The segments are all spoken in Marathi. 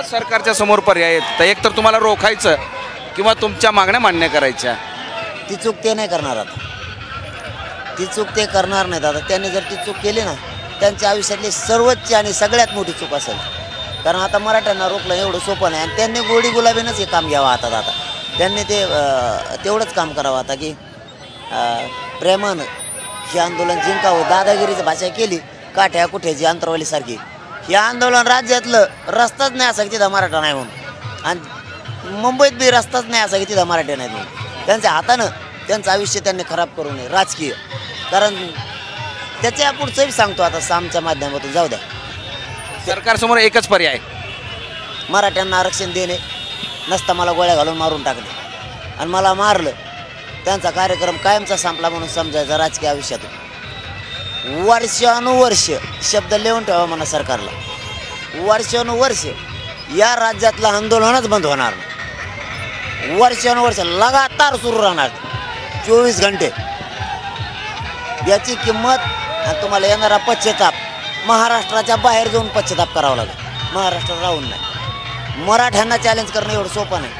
दोनच सरकारच्या समोर पर्याय आहेत, तर एक तर तुम्हाला रोखायचं किंवा तुमच्या मागण्या मान्य करायच्या. ती चूक ते नाही करणार आता, ती चूक ते करणार नाहीत आता. त्यांनी जर ती चूक केली ना, त्यांच्या आयुष्यातली सर्वोच्च आणि सगळ्यात मोठी चूक असेल. कारण आता मराठ्यांना रोखलं एवढं सोपं नाही आणि त्यांनी गोडी गुलाबीनंच हे काम घ्यावं आता. त्यांनी ते तेवढंच काम करावं आता की प्रेमानं हे आंदोलन जिंकावं. दादागिरीची भाषा केली काठ्या कुठ्याची अंतरवालीसारखी. हे आंदोलन राज्यातलं रस्ताच नाही असा की तिथं मराठा नाही म्हणून, आणि मुंबईत बी रस्ताच नाही असा की तिथं मराठी नाहीत म्हणून. त्यांच्या हातानं त्यांचं आयुष्य त्यांनी खराब करू नये राजकीय. कारण त्याच्या पुढचंही सांगतो आता सामच्या माध्यमातून. जाऊ द्या, सरकारसमोर एकच पर्याय, मराठ्यांना आरक्षण देणे, नसता मला गोळ्या घालून मारून टाकले आणि मला मारलं, त्यांचा कार्यक्रम कायमचा संपला म्हणून समजायचा राजकीय आयुष्यातून. वर्षानुवर्ष शब्द लिहून ठेवा म्हणा सरकारला, वर्षानुवर्ष या राज्यातलं आंदोलनच बंद होणार नाही. वर्षानुवर्ष लगातार सुरू राहणार 24 घंटे. याची किंमत आणि तुम्हाला येणारा पश्चाताप महाराष्ट्राच्या बाहेर जाऊन पश्चाताप करावा लागेल, महाराष्ट्रात राहून नाही. मराठ्यांना चॅलेंज करणं एवढं सोपं नाही.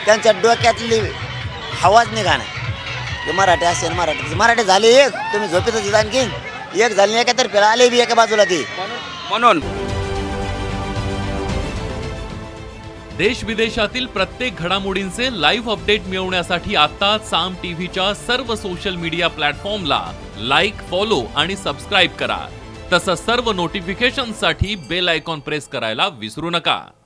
त्यांच्या डोक्यातली हवाच निघा नाही की मराठी असेल, मराठी झाले एक, तुम्ही झोपेतच येत आणखी एक झाली एका तर्फे आले बी एका बाजूला ती. म्हणून देश विदेशातील प्रत्येक घडामोडींचे लाईव्ह अपडेट मिळवण्यासाठी आता साम टीव्हीच्या सर्व सोशल मीडिया प्लॅटफॉर्मला लाईक, फॉलो आणि सबस्क्राईब करा. तसंच सर्व नोटिफिकेशनसाठी बेल आयकॉन प्रेस करायला विसरू नका.